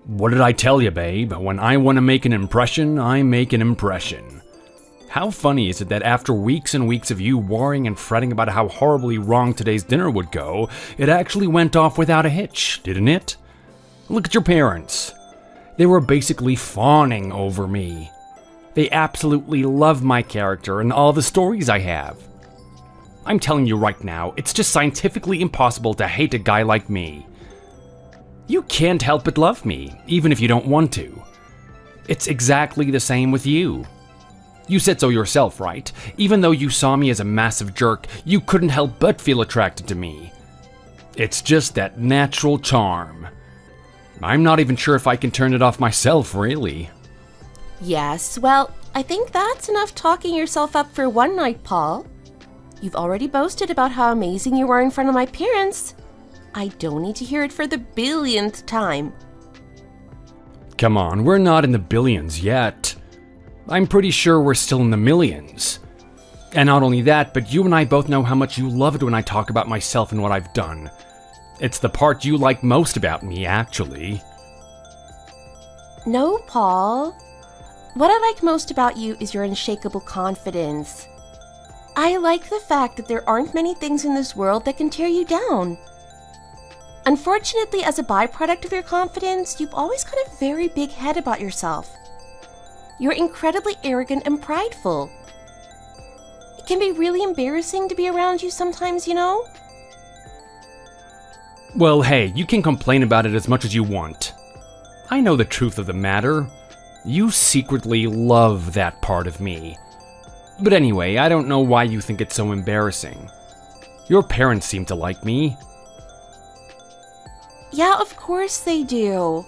What did I tell you, babe? When I want to make an impression, I make an impression. How funny is it that after weeks and weeks of you worrying and fretting about how horribly wrong today's dinner would go, it actually went off without a hitch, didn't it? Look at your parents. They were basically fawning over me. They absolutely love my character and all the stories I have. I'm telling you right now, it's just scientifically impossible to hate a guy like me. You can't help but love me, even if you don't want to. It's exactly the same with you. You said so yourself, right? Even though you saw me as a massive jerk, you couldn't help but feel attracted to me. It's just that natural charm. I'm not even sure if I can turn it off myself, really. Yes, well, I think that's enough talking yourself up for one night, Paul. You've already boasted about how amazing you are in front of my parents. I don't need to hear it for the billionth time. Come on, we're not in the billions yet. I'm pretty sure we're still in the millions. And not only that, but you and I both know how much you love it when I talk about myself and what I've done. It's the part you like most about me, actually. No, Paul. What I like most about you is your unshakable confidence. I like the fact that there aren't many things in this world that can tear you down. Unfortunately, as a byproduct of your confidence, you've always got a very big head about yourself. You're incredibly arrogant and prideful. It can be really embarrassing to be around you sometimes, you know? Well, hey, you can complain about it as much as you want. I know the truth of the matter. You secretly love that part of me. But anyway, I don't know why you think it's so embarrassing. Your parents seem to like me. Yeah, of course they do.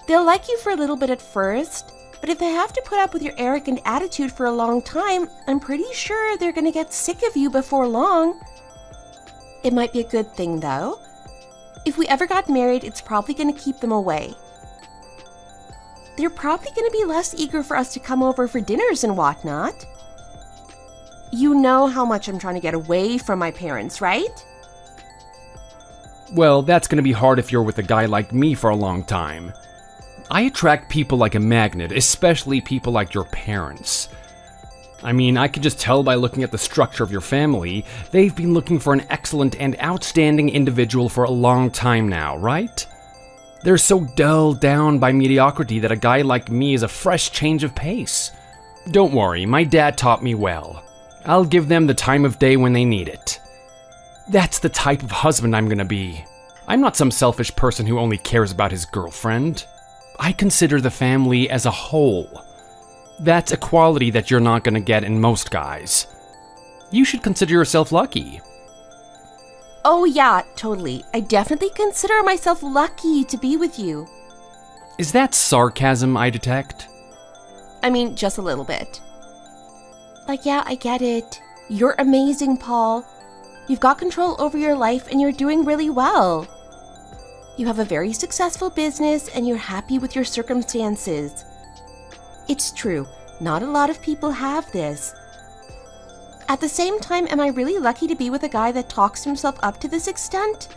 They'll like you for a little bit at first, but if they have to put up with your arrogant attitude for a long time, I'm pretty sure they're gonna get sick of you before long. It might be a good thing, though. If we ever got married, it's probably gonna keep them away. They're probably gonna be less eager for us to come over for dinners and whatnot. You know how much I'm trying to get away from my parents, right? Well, that's gonna be hard if you're with a guy like me for a long time. I attract people like a magnet, especially people like your parents. I mean, I can just tell by looking at the structure of your family, they've been looking for an excellent and outstanding individual for a long time now, right? They're so dulled down by mediocrity that a guy like me is a fresh change of pace. Don't worry, my dad taught me well. I'll give them the time of day when they need it. That's the type of husband I'm gonna be. I'm not some selfish person who only cares about his girlfriend. I consider the family as a whole. That's a quality that you're not gonna get in most guys. You should consider yourself lucky. Oh yeah, totally. I definitely consider myself lucky to be with you. Is that sarcasm I detect? I mean, just a little bit. Like, yeah, I get it. You're amazing, Paul. You've got control over your life and you're doing really well. You have a very successful business and you're happy with your circumstances. It's true, not a lot of people have this. At the same time, am I really lucky to be with a guy that talks himself up to this extent?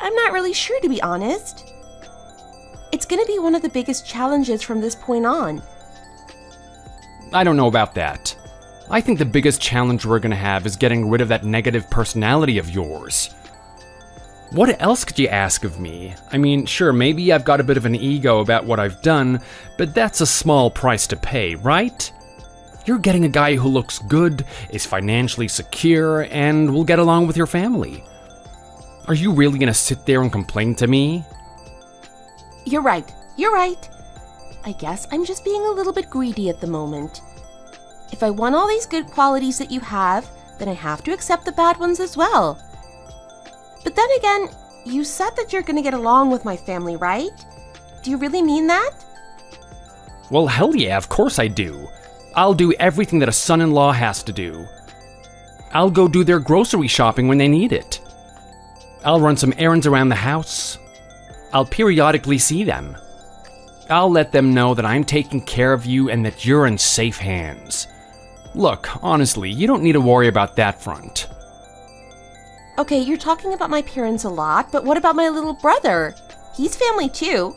I'm not really sure, to be honest. It's gonna be one of the biggest challenges from this point on. I don't know about that. I think the biggest challenge we're gonna have is getting rid of that negative personality of yours. What else could you ask of me? I mean, sure, maybe I've got a bit of an ego about what I've done, but that's a small price to pay, right? You're getting a guy who looks good, is financially secure, and will get along with your family. Are you really gonna sit there and complain to me? You're right. I guess I'm just being a little bit greedy at the moment. If I want all these good qualities that you have, then I have to accept the bad ones as well. But then again, you said that you're gonna get along with my family, right? Do you really mean that? Well, hell yeah, of course I do. I'll do everything that a son-in-law has to do. I'll go do their grocery shopping when they need it. I'll run some errands around the house. I'll periodically see them. I'll let them know that I'm taking care of you and that you're in safe hands. Look, honestly, you don't need to worry about that front. Okay, you're talking about my parents a lot, but what about my little brother? He's family too.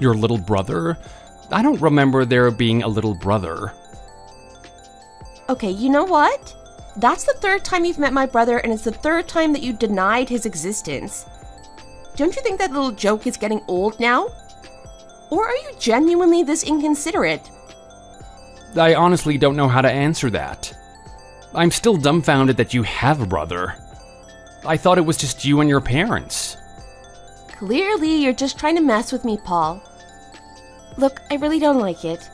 Your little brother? I don't remember there being a little brother. Okay, you know what? That's the third time you've met my brother, and it's the third time that you denied his existence. Don't you think that little joke is getting old now? Or are you genuinely this inconsiderate? I honestly don't know how to answer that. I'm still dumbfounded that you have a brother. I thought it was just you and your parents. Clearly, you're just trying to mess with me, Paul. Look, I really don't like it.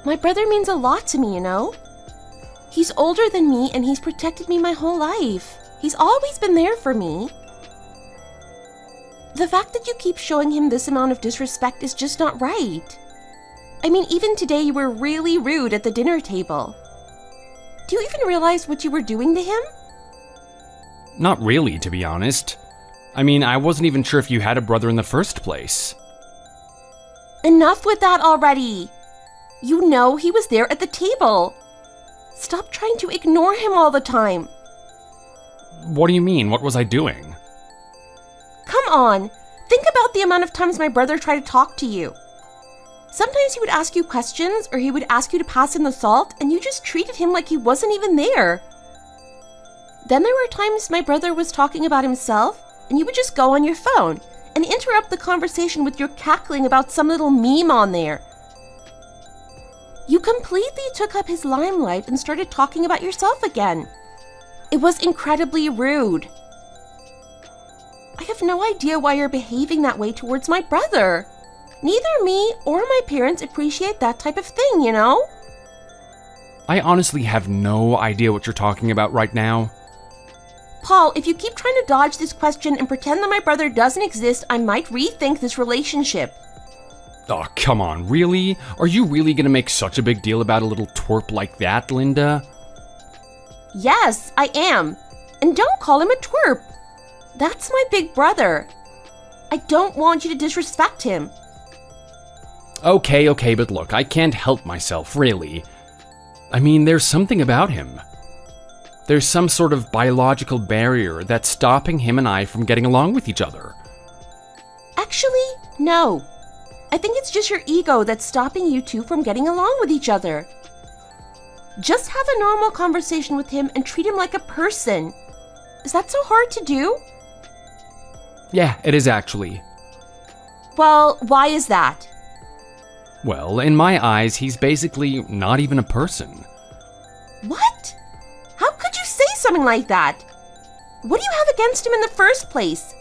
My brother means a lot to me, you know? He's older than me and he's protected me my whole life. He's always been there for me. The fact that you keep showing him this amount of disrespect is just not right. I mean, even today you were really rude at the dinner table. Do you even realize what you were doing to him? Not really, to be honest. I mean, I wasn't even sure if you had a brother in the first place. Enough with that already. You know he was there at the table. Stop trying to ignore him all the time. What do you mean? What was I doing? Come on. Think about the amount of times my brother tried to talk to you. Sometimes he would ask you questions or he would ask you to pass him the salt and you just treated him like he wasn't even there. Then there were times my brother was talking about himself and you would just go on your phone and interrupt the conversation with your cackling about some little meme on there. You completely took up his limelight and started talking about yourself again. It was incredibly rude. I have no idea why you're behaving that way towards my brother. Neither me or my parents appreciate that type of thing, you know? I honestly have no idea what you're talking about right now. Paul, if you keep trying to dodge this question and pretend that my brother doesn't exist, I might rethink this relationship. Oh, come on, really? Are you really gonna make such a big deal about a little twerp like that, Linda? Yes, I am. And don't call him a twerp. That's my big brother. I don't want you to disrespect him. Okay, but look, I can't help myself, really. I mean, there's something about him. There's some sort of biological barrier that's stopping him and I from getting along with each other. Actually, no. I think it's just your ego that's stopping you two from getting along with each other. Just have a normal conversation with him and treat him like a person. Is that so hard to do? Yeah, it is actually. Well, why is that? Well, in my eyes, he's basically not even a person. What? How could you say something like that? What do you have against him in the first place?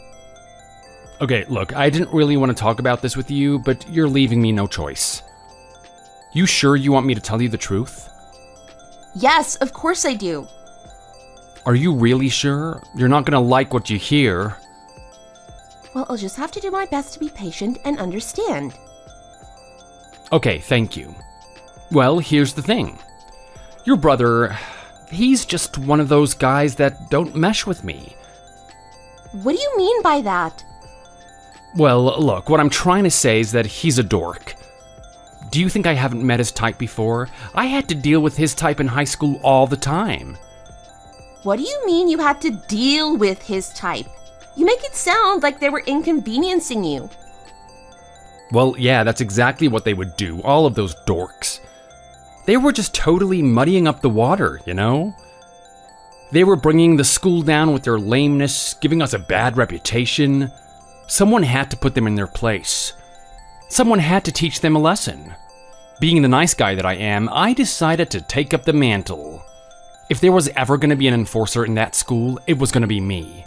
Okay, look, I didn't really want to talk about this with you, but you're leaving me no choice. You sure you want me to tell you the truth? Yes, of course I do. Are you really sure? You're not gonna like what you hear. Well, I'll just have to do my best to be patient and understand. Okay, thank you. Well, here's the thing. Your brother, he's just one of those guys that don't mesh with me. What do you mean by that? Well, look, what I'm trying to say is that he's a dork. Do you think I haven't met his type before? I had to deal with his type in high school all the time. What do you mean you had to deal with his type? You make it sound like they were inconveniencing you. Well, yeah, that's exactly what they would do, all of those dorks. They were just totally muddying up the water, you know? They were bringing the school down with their lameness, giving us a bad reputation. Someone had to put them in their place. Someone had to teach them a lesson. Being the nice guy that I am, I decided to take up the mantle. If there was ever going to be an enforcer in that school, it was going to be me.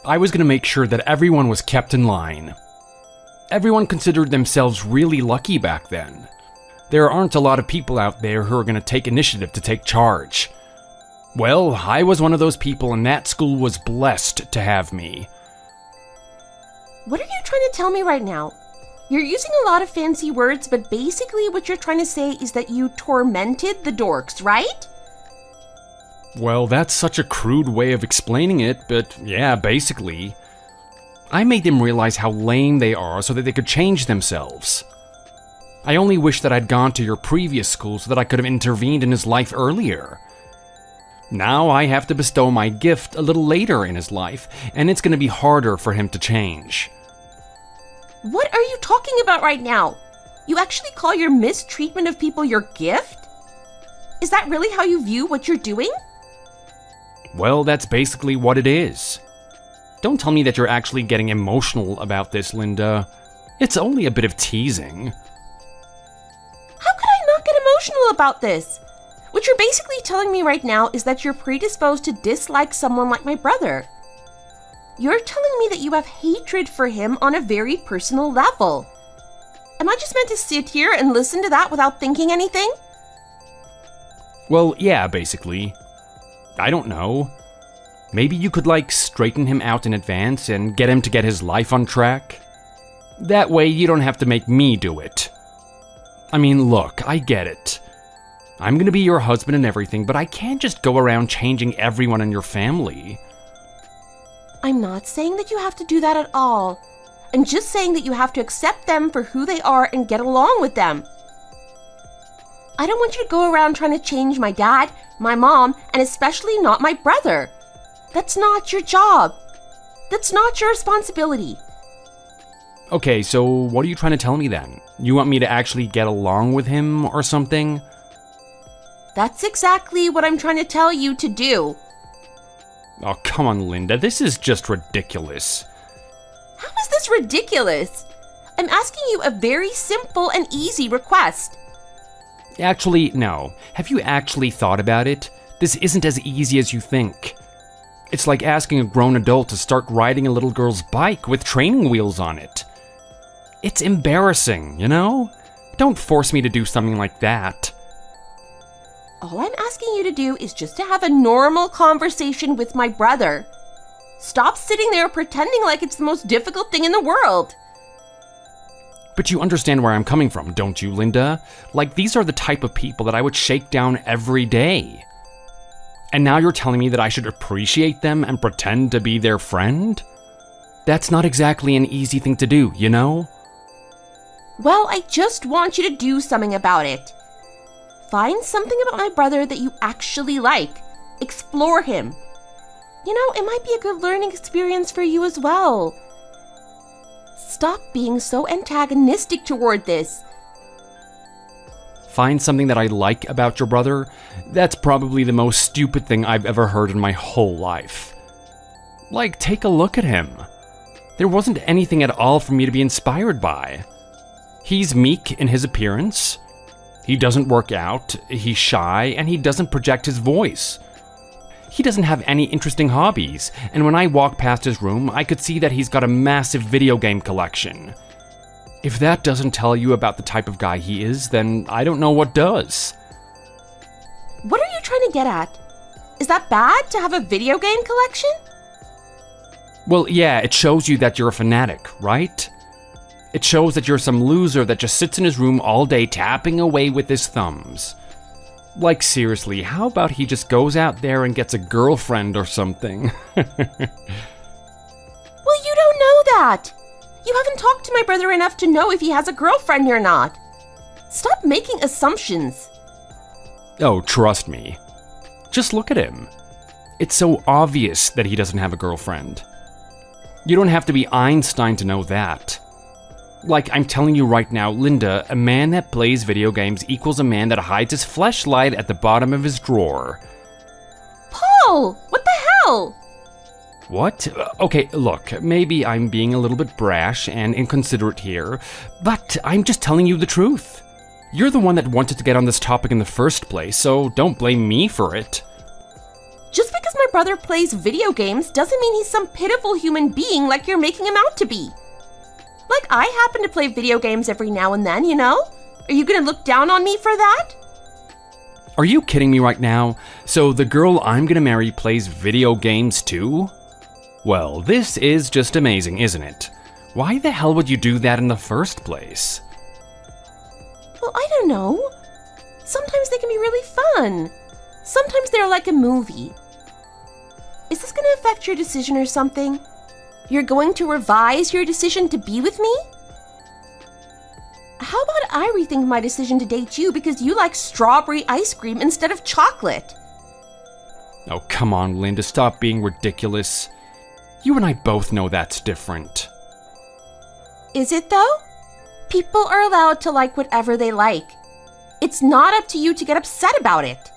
I was going to make sure that everyone was kept in line. Everyone considered themselves really lucky back then. There aren't a lot of people out there who are going to take initiative to take charge. Well, I was one of those people, and that school was blessed to have me. What are you trying to tell me right now? You're using a lot of fancy words, but basically what you're trying to say is that you tormented the dorks, right? Well, that's such a crude way of explaining it, but yeah, basically. I made them realize how lame they are so that they could change themselves. I only wish that I'd gone to your previous school so that I could have intervened in his life earlier. Now I have to bestow my gift a little later in his life, and it's going to be harder for him to change. What are you talking about right now? You actually call your mistreatment of people your gift? Is that really how you view what you're doing? Well, that's basically what it is. Don't tell me that you're actually getting emotional about this, Linda. It's only a bit of teasing. How could I not get emotional about this? What you're basically telling me right now is that you're predisposed to dislike someone like my brother. You're telling me that you have hatred for him on a very personal level. Am I just meant to sit here and listen to that without thinking anything? Well, yeah, basically. I don't know. Maybe you could, straighten him out in advance and get him to get his life on track? That way you don't have to make me do it. I mean, look, I get it. I'm gonna be your husband and everything, but I can't just go around changing everyone in your family. I'm not saying that you have to do that at all. I'm just saying that you have to accept them for who they are and get along with them. I don't want you to go around trying to change my dad, my mom, and especially not my brother. That's not your job. That's not your responsibility. Okay, so what are you trying to tell me then? You want me to actually get along with him or something? That's exactly what I'm trying to tell you to do. Oh, come on, Linda, this is just ridiculous. How is this ridiculous? I'm asking you a very simple and easy request. Actually, no. Have you actually thought about it? This isn't as easy as you think. It's like asking a grown adult to start riding a little girl's bike with training wheels on it. It's embarrassing, you know? Don't force me to do something like that. All I'm asking you to do is just to have a normal conversation with my brother. Stop sitting there pretending like it's the most difficult thing in the world. But you understand where I'm coming from, don't you, Linda? These are the type of people that I would shake down every day. And now you're telling me that I should appreciate them and pretend to be their friend? That's not exactly an easy thing to do, you know? Well, I just want you to do something about it. Find something about my brother that you actually like. Explore him. You know, it might be a good learning experience for you as well. Stop being so antagonistic toward this. Find something that I like about your brother? That's probably the most stupid thing I've ever heard in my whole life. Take a look at him. There wasn't anything at all for me to be inspired by. He's meek in his appearance. He doesn't work out, he's shy, and he doesn't project his voice. He doesn't have any interesting hobbies, and when I walked past his room, I could see that he's got a massive video game collection. If that doesn't tell you about the type of guy he is, then I don't know what does. What are you trying to get at? Is that bad to have a video game collection? Well, yeah, it shows you that you're a fanatic, right? It shows that you're some loser that just sits in his room all day tapping away with his thumbs. Seriously, how about he just goes out there and gets a girlfriend or something? Well, you don't know that. You haven't talked to my brother enough to know if he has a girlfriend or not. Stop making assumptions. Oh, trust me. Just look at him. It's so obvious that he doesn't have a girlfriend. You don't have to be Einstein to know that. I'm telling you right now, Linda, a man that plays video games equals a man that hides his fleshlight at the bottom of his drawer. Paul, what the hell? What? Okay, look, maybe I'm being a little bit brash and inconsiderate here, but I'm just telling you the truth. You're the one that wanted to get on this topic in the first place, so don't blame me for it. Just because my brother plays video games doesn't mean he's some pitiful human being like you're making him out to be. I happen to play video games every now and then, you know? Are you gonna look down on me for that? Are you kidding me right now? So the girl I'm gonna marry plays video games too? Well, this is just amazing, isn't it? Why the hell would you do that in the first place? Well, I don't know. Sometimes they can be really fun. Sometimes they're like a movie. Is this gonna affect your decision or something? You're going to revise your decision to be with me? How about I rethink my decision to date you because you like strawberry ice cream instead of chocolate? Oh, come on, Linda, stop being ridiculous. You and I both know that's different. Is it though? People are allowed to like whatever they like. It's not up to you to get upset about it.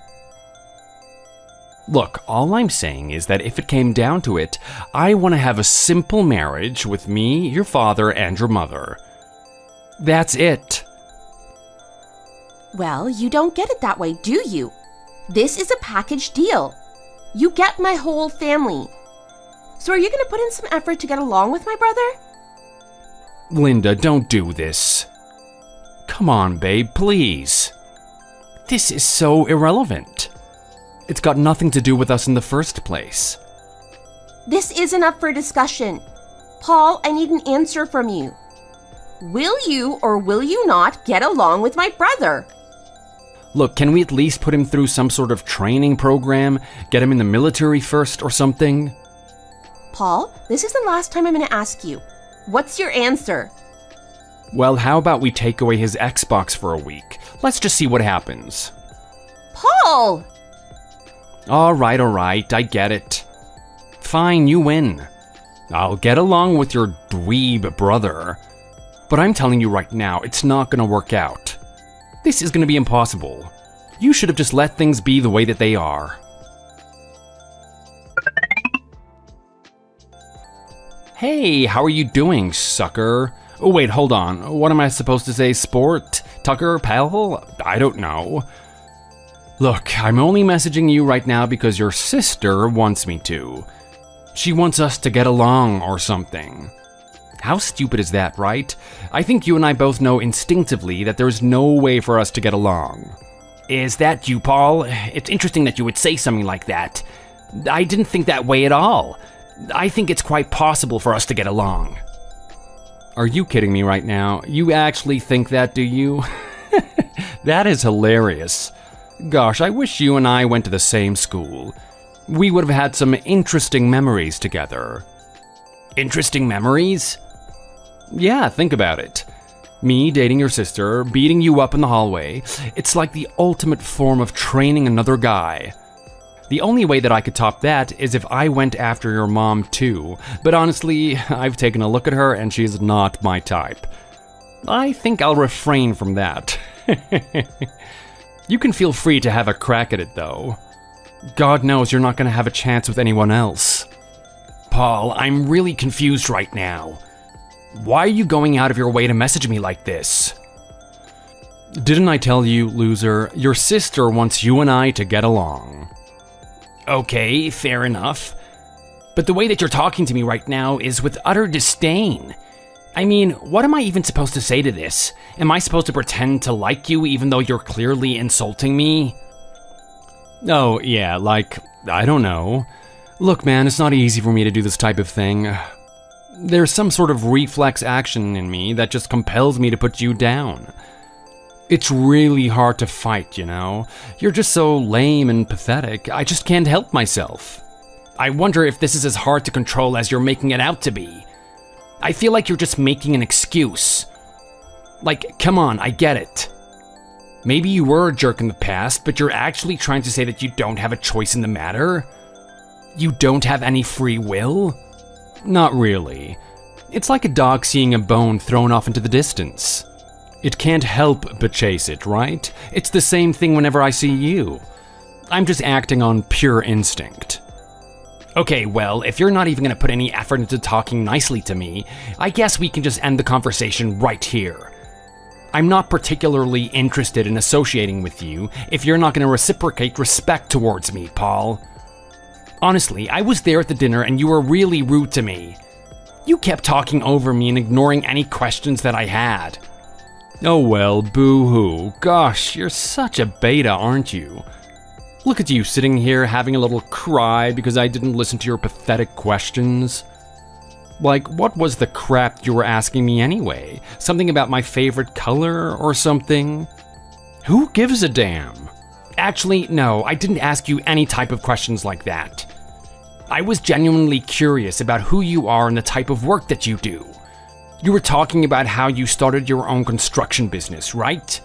Look, all I'm saying is that if it came down to it, I want to have a simple marriage with me, your father, and your mother. That's it. Well, you don't get it that way, do you? This is a package deal. You get my whole family. So are you going to put in some effort to get along with my brother? Linda, don't do this. Come on, babe, please. This is so irrelevant. It's got nothing to do with us in the first place. This isn't up for discussion. Paul, I need an answer from you. Will you or will you not get along with my brother? Look, can we at least put him through some sort of training program? Get him in the military first or something? Paul, this is the last time I'm going to ask you. What's your answer? Well, how about we take away his Xbox for a week? Let's just see what happens. Paul! All right, I get it. Fine, you win. I'll get along with your dweeb brother. But I'm telling you right now, it's not gonna work out. This is gonna be impossible. You should have just let things be the way that they are. Hey, how are you doing, sucker? Oh, wait, hold on. What am I supposed to say? Sport? Tucker? Pal? I don't know. Look, I'm only messaging you right now because your sister wants me to. She wants us to get along or something. How stupid is that, right? I think you and I both know instinctively that there's no way for us to get along. Is that you, Paul? It's interesting that you would say something like that. I didn't think that way at all. I think it's quite possible for us to get along. Are you kidding me right now? You actually think that, do you? That is hilarious. Gosh, I wish you and I went to the same school. We would have had some interesting memories together. Interesting memories? Yeah, think about it. Me dating your sister, beating you up in the hallway. It's like the ultimate form of training another guy. The only way that I could top that is if I went after your mom too, but honestly, I've taken a look at her and she's not my type. I think I'll refrain from that. You can feel free to have a crack at it though. God knows you're not going to have a chance with anyone else. Paul, I'm really confused right now. Why are you going out of your way to message me like this? Didn't I tell you, loser, your sister wants you and I to get along. Okay, fair enough. But the way that you're talking to me right now is with utter disdain. I mean, what am I even supposed to say to this? Am I supposed to pretend to like you even though you're clearly insulting me? Oh, yeah, like, I don't know. Look, man, it's not easy for me to do this type of thing. There's some sort of reflex action in me that just compels me to put you down. It's really hard to fight, you know? You're just so lame and pathetic, I just can't help myself. I wonder if this is as hard to control as you're making it out to be. I feel like you're just making an excuse. Like, come on, I get it. Maybe you were a jerk in the past, but you're actually trying to say that you don't have a choice in the matter? You don't have any free will? Not really. It's like a dog seeing a bone thrown off into the distance. It can't help but chase it, right? It's the same thing whenever I see you. I'm just acting on pure instinct. Okay, well, if you're not even gonna put any effort into talking nicely to me, I guess we can just end the conversation right here. I'm not particularly interested in associating with you if you're not gonna reciprocate respect towards me, Paul. Honestly, I was there at the dinner and you were really rude to me. You kept talking over me and ignoring any questions that I had. Oh well, boo-hoo. Gosh, you're such a beta, aren't you? Look at you sitting here having a little cry because I didn't listen to your pathetic questions. Like, what was the crap you were asking me anyway? Something about my favorite color or something? Who gives a damn? Actually, no, I didn't ask you any type of questions like that. I was genuinely curious about who you are and the type of work that you do. You were talking about how you started your own construction business, right?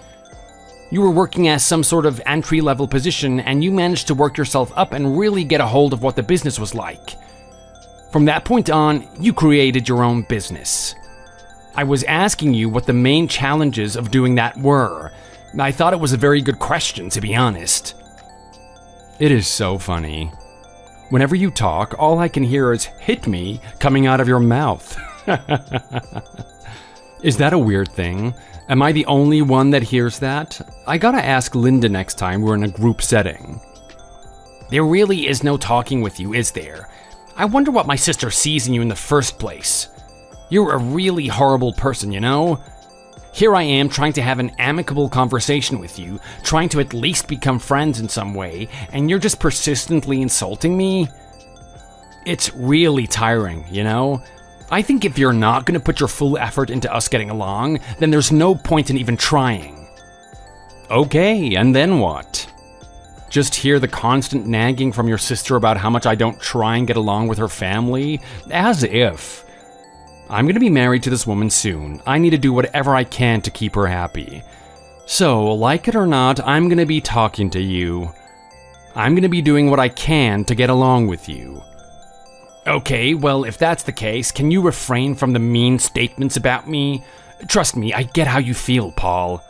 You were working as some sort of entry-level position and you managed to work yourself up and really get a hold of what the business was like. From that point on, you created your own business. I was asking you what the main challenges of doing that were. I thought it was a very good question, to be honest. It is so funny. Whenever you talk, all I can hear is "hit me" coming out of your mouth. Is that a weird thing? Am I the only one that hears that? I gotta ask Linda next time we're in a group setting. There really is no talking with you, is there? I wonder what my sister sees in you in the first place. You're a really horrible person, you know? Here I am trying to have an amicable conversation with you, trying to at least become friends in some way, and you're just persistently insulting me? It's really tiring, you know? I think if you're not going to put your full effort into us getting along, then there's no point in even trying. Okay, and then what? Just hear the constant nagging from your sister about how much I don't try and get along with her family? As if. I'm going to be married to this woman soon. I need to do whatever I can to keep her happy. So, like it or not, I'm going to be talking to you. I'm going to be doing what I can to get along with you. Okay, well, if that's the case, can you refrain from the mean statements about me? Trust me, I get how you feel, Paul.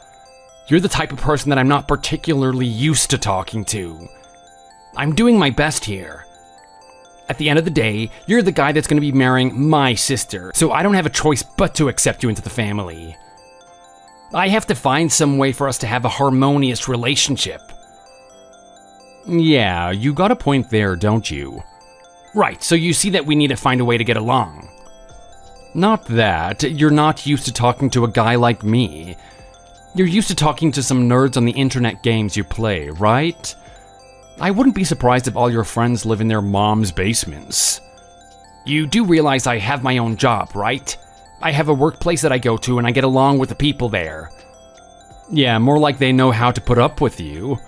You're the type of person that I'm not particularly used to talking to. I'm doing my best here. At the end of the day, you're the guy that's going to be marrying my sister, so I don't have a choice but to accept you into the family. I have to find some way for us to have a harmonious relationship. Yeah, you got a point there, don't you? Right, so you see that we need to find a way to get along. Not that. You're not used to talking to a guy like me. You're used to talking to some nerds on the internet games you play, right? I wouldn't be surprised if all your friends live in their mom's basements. You do realize I have my own job, right? I have a workplace that I go to and I get along with the people there. Yeah, more like they know how to put up with you.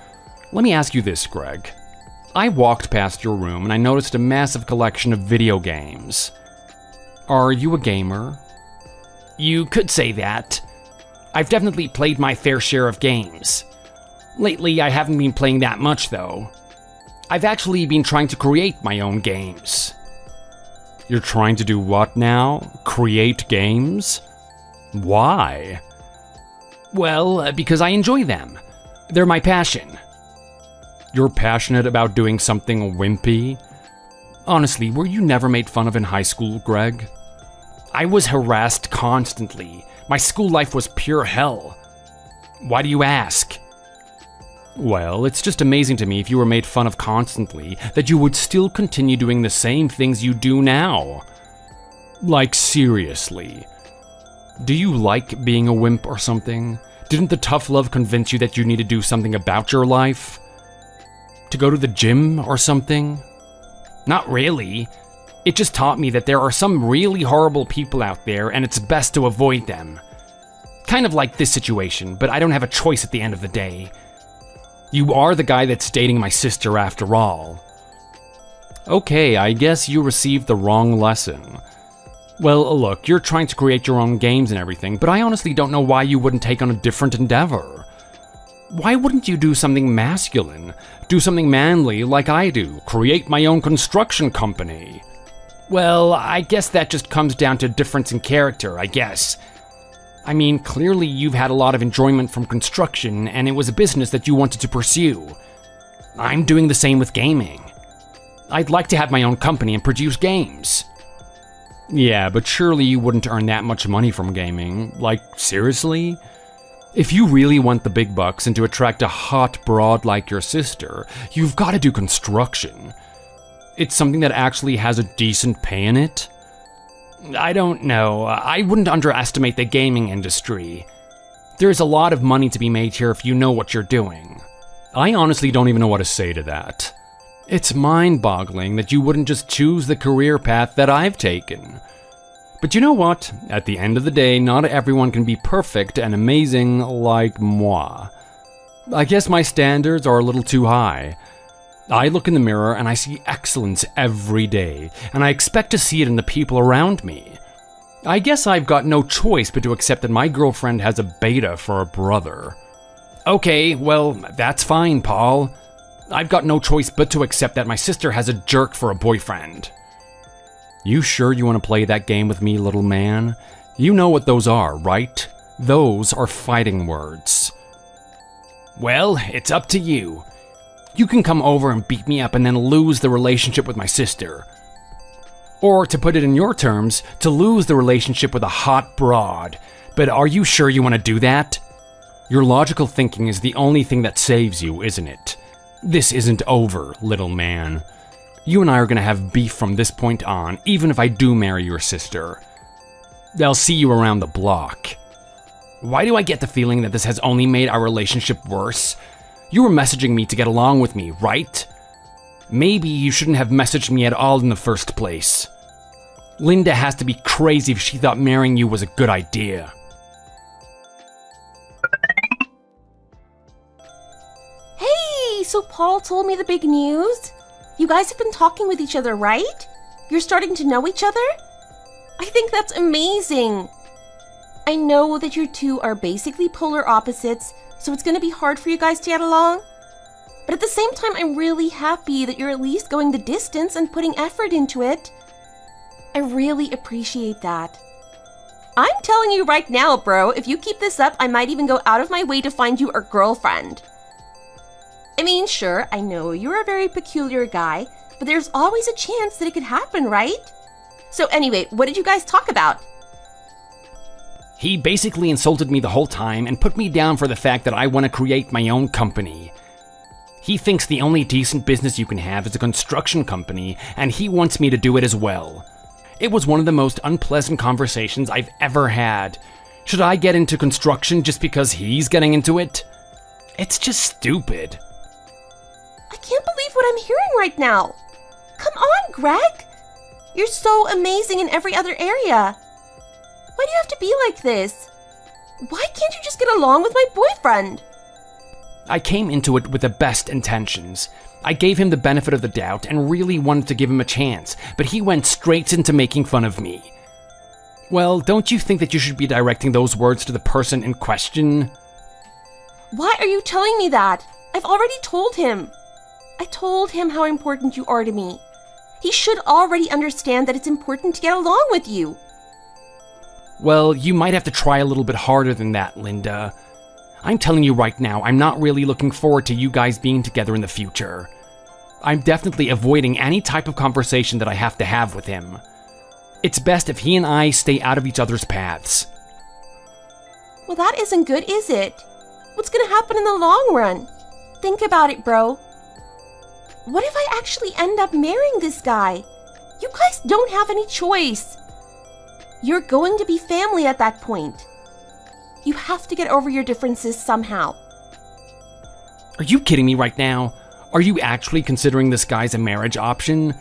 Let me ask you this, Greg. I walked past your room and I noticed a massive collection of video games. Are you a gamer? You could say that. I've definitely played my fair share of games. Lately, I haven't been playing that much, though. I've actually been trying to create my own games. You're trying to do what now? Create games? Why? Well, because I enjoy them. They're my passion. You're passionate about doing something wimpy? Honestly, were you never made fun of in high school, Greg? I was harassed constantly. My school life was pure hell. Why do you ask? Well, it's just amazing to me if you were made fun of constantly, that you would still continue doing the same things you do now. Like, seriously. Do you like being a wimp or something? Didn't the tough love convince you that you need to do something about your life? To go to the gym or something? Not really. It just taught me that there are some really horrible people out there and it's best to avoid them. Kind of like this situation, but I don't have a choice at the end of the day. You are the guy that's dating my sister after all. Okay, I guess you received the wrong lesson. Well, look, you're trying to create your own games and everything, but I honestly don't know why you wouldn't take on a different endeavor. Why wouldn't you do something masculine? Do something manly like I do, create my own construction company? Well, I guess that just comes down to difference in character, I guess. I mean, clearly you've had a lot of enjoyment from construction, and it was a business that you wanted to pursue. I'm doing the same with gaming. I'd like to have my own company and produce games. Yeah, but surely you wouldn't earn that much money from gaming. Like, seriously? If you really want the big bucks and to attract a hot broad like your sister, you've got to do construction. It's something that actually has a decent pay in it. I don't know. I wouldn't underestimate the gaming industry. There's a lot of money to be made here if you know what you're doing. I honestly don't even know what to say to that. It's mind-boggling that you wouldn't just choose the career path that I've taken. But you know what? At the end of the day, not everyone can be perfect and amazing like moi. I guess my standards are a little too high. I look in the mirror and I see excellence every day, and I expect to see it in the people around me. I guess I've got no choice but to accept that my girlfriend has a beta for a brother. Okay, well, that's fine, Paul. I've got no choice but to accept that my sister has a jerk for a boyfriend. You sure you want to play that game with me, little man? You know what those are, right? Those are fighting words. Well, it's up to you. You can come over and beat me up and then lose the relationship with my sister. Or, to put it in your terms, to lose the relationship with a hot broad. But are you sure you want to do that? Your logical thinking is the only thing that saves you, isn't it? This isn't over, little man. You and I are going to have beef from this point on, even if I do marry your sister. I'll see you around the block. Why do I get the feeling that this has only made our relationship worse? You were messaging me to get along with me, right? Maybe you shouldn't have messaged me at all in the first place. Linda has to be crazy if she thought marrying you was a good idea. Hey, so Paul told me the big news? You guys have been talking with each other, right? You're starting to know each other? I think that's amazing. I know that you two are basically polar opposites, so it's going to be hard for you guys to get along. But at the same time, I'm really happy that you're at least going the distance and putting effort into it. I really appreciate that. I'm telling you right now, bro, if you keep this up, I might even go out of my way to find you a girlfriend. I mean, sure, I know you're a very peculiar guy, but there's always a chance that it could happen, right? So anyway, what did you guys talk about? He basically insulted me the whole time and put me down for the fact that I want to create my own company. He thinks the only decent business you can have is a construction company, and he wants me to do it as well. It was one of the most unpleasant conversations I've ever had. Should I get into construction just because he's getting into it? It's just stupid. I can't believe what I'm hearing right now. Come on, Greg. You're so amazing in every other area. Why do you have to be like this? Why can't you just get along with my boyfriend? I came into it with the best intentions. I gave him the benefit of the doubt and really wanted to give him a chance, but he went straight into making fun of me. Well, don't you think that you should be directing those words to the person in question? Why are you telling me that? I've already told him. I told him how important you are to me. He should already understand that it's important to get along with you. Well, you might have to try a little bit harder than that, Linda. I'm telling you right now, I'm not really looking forward to you guys being together in the future. I'm definitely avoiding any type of conversation that I have to have with him. It's best if he and I stay out of each other's paths. Well, that isn't good, is it? What's gonna happen in the long run? Think about it, bro. What if I actually end up marrying this guy? You guys don't have any choice. You're going to be family at that point. You have to get over your differences somehow. Are you kidding me right now? Are you actually considering this guy as a marriage option?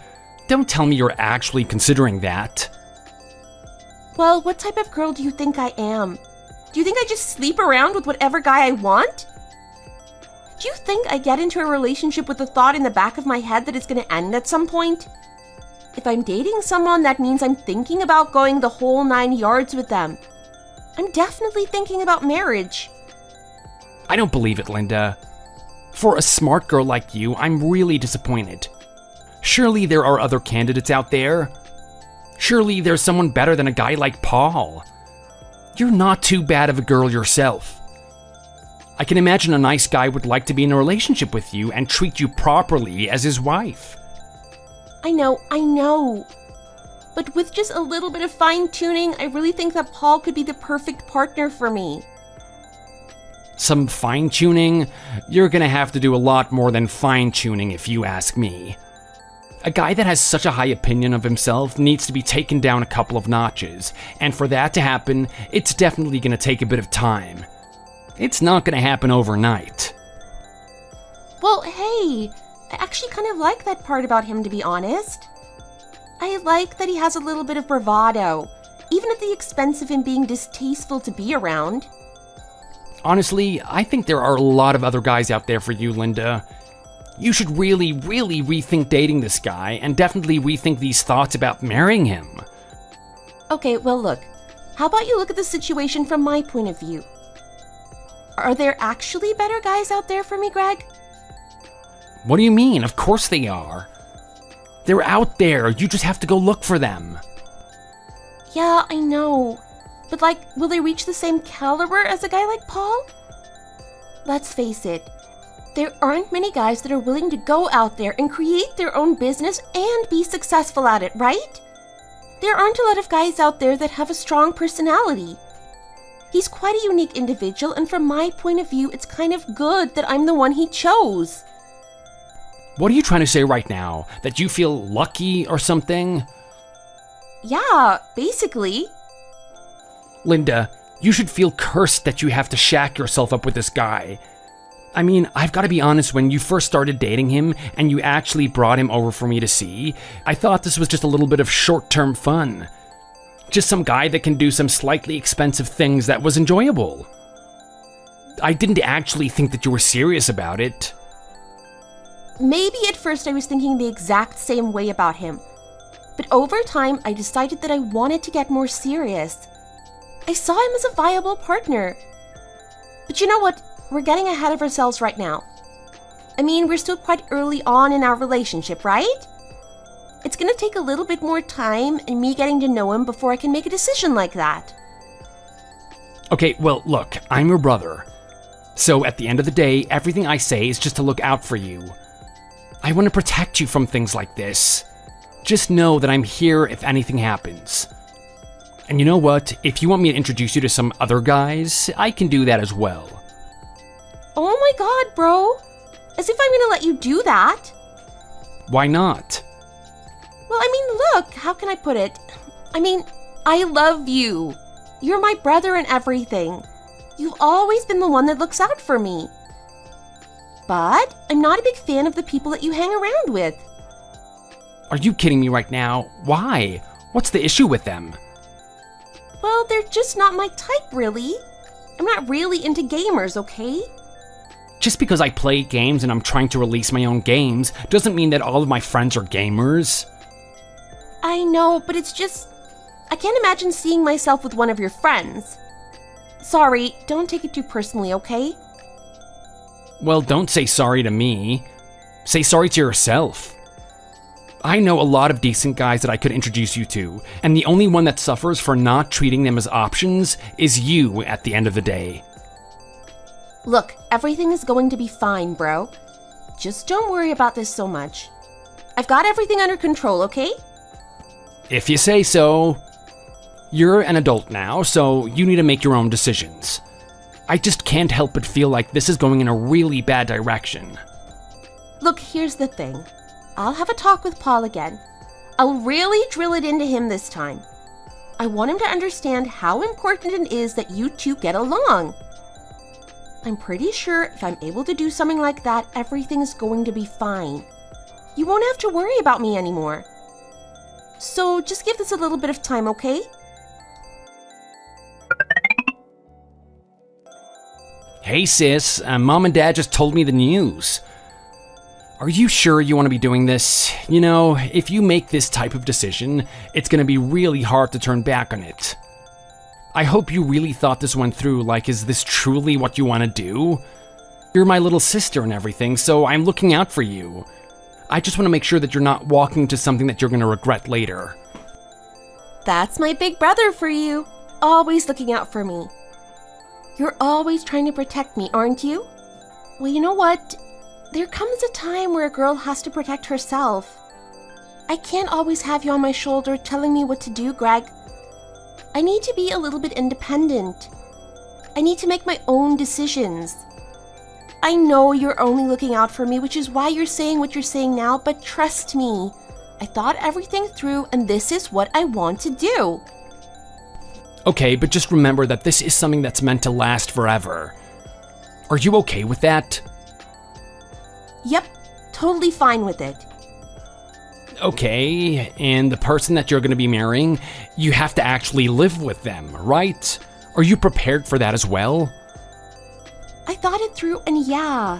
Don't tell me you're actually considering that. Well, what type of girl do you think I am? Do you think I just sleep around with whatever guy I want? Do you think I get into a relationship with the thought in the back of my head that it's going to end at some point? If I'm dating someone, that means I'm thinking about going the whole 9 yards with them. I'm definitely thinking about marriage. I don't believe it, Linda. For a smart girl like you, I'm really disappointed. Surely there are other candidates out there. Surely there's someone better than a guy like Paul. You're not too bad of a girl yourself. I can imagine a nice guy would like to be in a relationship with you and treat you properly as his wife. I know. But with just a little bit of fine-tuning, I really think that Paul could be the perfect partner for me. Some fine-tuning? You're gonna have to do a lot more than fine-tuning if you ask me. A guy that has such a high opinion of himself needs to be taken down a couple of notches, and for that to happen, it's definitely gonna take a bit of time. It's not gonna happen overnight. Well, hey, I actually kind of like that part about him, to be honest. I like that he has a little bit of bravado, even at the expense of him being distasteful to be around. Honestly, I think there are a lot of other guys out there for you, Linda. You should really rethink dating this guy, and definitely rethink these thoughts about marrying him. Okay, well look, how about you look at the situation from my point of view? Are there actually better guys out there for me, Greg? What do you mean? Of course they are. They're out there, you just have to go look for them. Yeah, I know. But like, will they reach the same caliber as a guy like Paul? Let's face it, there aren't many guys that are willing to go out there and create their own business and be successful at it, right? There aren't a lot of guys out there that have a strong personality. He's quite a unique individual, and from my point of view, it's kind of good that I'm the one he chose. What are you trying to say right now? That you feel lucky or something? Yeah, basically. Linda, you should feel cursed that you have to shack yourself up with this guy. I mean, I've got to be honest, when you first started dating him and you actually brought him over for me to see, I thought this was just a little bit of short-term fun. Just some guy that can do some slightly expensive things that was enjoyable. I didn't actually think that you were serious about it. Maybe at first I was thinking the exact same way about him. But over time, I decided that I wanted to get more serious. I saw him as a viable partner. But you know what? We're getting ahead of ourselves right now. I mean, we're still quite early on in our relationship, right? It's gonna take a little bit more time and me getting to know him before I can make a decision like that. Okay, well, look, I'm your brother. So at the end of the day, everything I say is just to look out for you. I want to protect you from things like this. Just know that I'm here if anything happens. And you know what? If you want me to introduce you to some other guys, I can do that as well. Oh my god, bro. As if I'm gonna let you do that. Why not? Well, I mean, look, how can I put it? I mean, I love you. You're my brother and everything. You've always been the one that looks out for me. But I'm not a big fan of the people that you hang around with. Are you kidding me right now? Why? What's the issue with them? Well, they're just not my type, really. I'm not really into gamers, okay? Just because I play games and I'm trying to release my own games doesn't mean that all of my friends are gamers. I know, but it's just... I can't imagine seeing myself with one of your friends. Sorry, don't take it too personally, okay? Well, don't say sorry to me. Say sorry to yourself. I know a lot of decent guys that I could introduce you to, and the only one that suffers for not treating them as options is you at the end of the day. Look, everything is going to be fine, bro. Just don't worry about this so much. I've got everything under control, okay? If you say so. You're an adult now, so you need to make your own decisions. I just can't help but feel like this is going in a really bad direction. Look, here's the thing. I'll have a talk with Paul again. I'll really drill it into him this time. I want him to understand how important it is that you two get along. I'm pretty sure if I'm able to do something like that, everything is going to be fine. You won't have to worry about me anymore. So just give this a little bit of time, okay? Hey sis, Mom and Dad just told me the news. Are you sure you want to be doing this? You know, if you make this type of decision, it's going to be really hard to turn back on it. I hope you really thought this went through, like, is this truly what you want to do? You're my little sister and everything, so I'm looking out for you. I just want to make sure that you're not walking to something that you're going to regret later. That's my big brother for you. Always looking out for me. You're always trying to protect me, aren't you? Well, you know what? There comes a time where a girl has to protect herself. I can't always have you on my shoulder telling me what to do, Greg. I need to be a little bit independent. I need to make my own decisions. I know you're only looking out for me, which is why you're saying what you're saying now, but trust me. I thought everything through, and this is what I want to do. Okay, but just remember that this is something that's meant to last forever. Are you okay with that? Yep, totally fine with it. Okay, and the person that you're going to be marrying, you have to actually live with them, right? Are you prepared for that as well? I thought it through, and yeah,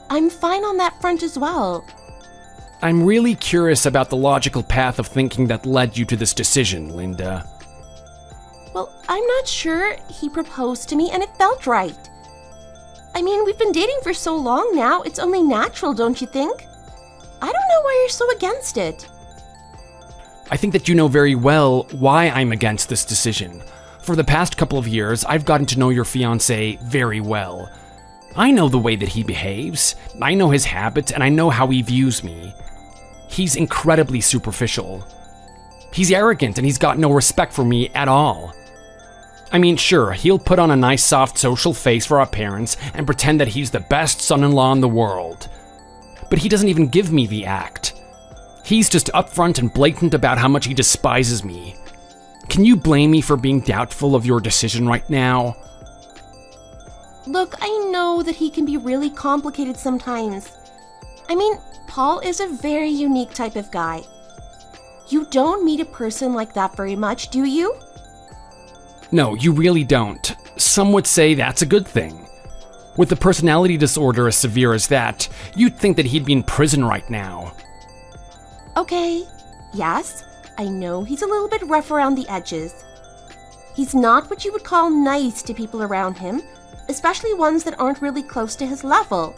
I'm fine on that front as well. I'm really curious about the logical path of thinking that led you to this decision, Linda. Well, I'm not sure. He proposed to me and it felt right. I mean, we've been dating for so long now, it's only natural, don't you think? I don't know why you're so against it. I think that you know very well why I'm against this decision. For the past couple of years, I've gotten to know your fiancé very well. I know the way that he behaves, I know his habits, and I know how he views me. He's incredibly superficial. He's arrogant and he's got no respect for me at all. I mean, sure, he'll put on a nice soft social face for our parents and pretend that he's the best son-in-law in the world. But he doesn't even give me the act. He's just upfront and blatant about how much he despises me. Can you blame me for being doubtful of your decision right now? Look, I know that he can be really complicated sometimes. I mean, Paul is a very unique type of guy. You don't meet a person like that very much, do you? No, you really don't. Some would say that's a good thing. With a personality disorder as severe as that, you'd think that he'd be in prison right now. Okay, yes, I know he's a little bit rough around the edges. He's not what you would call nice to people around him, especially ones that aren't really close to his level.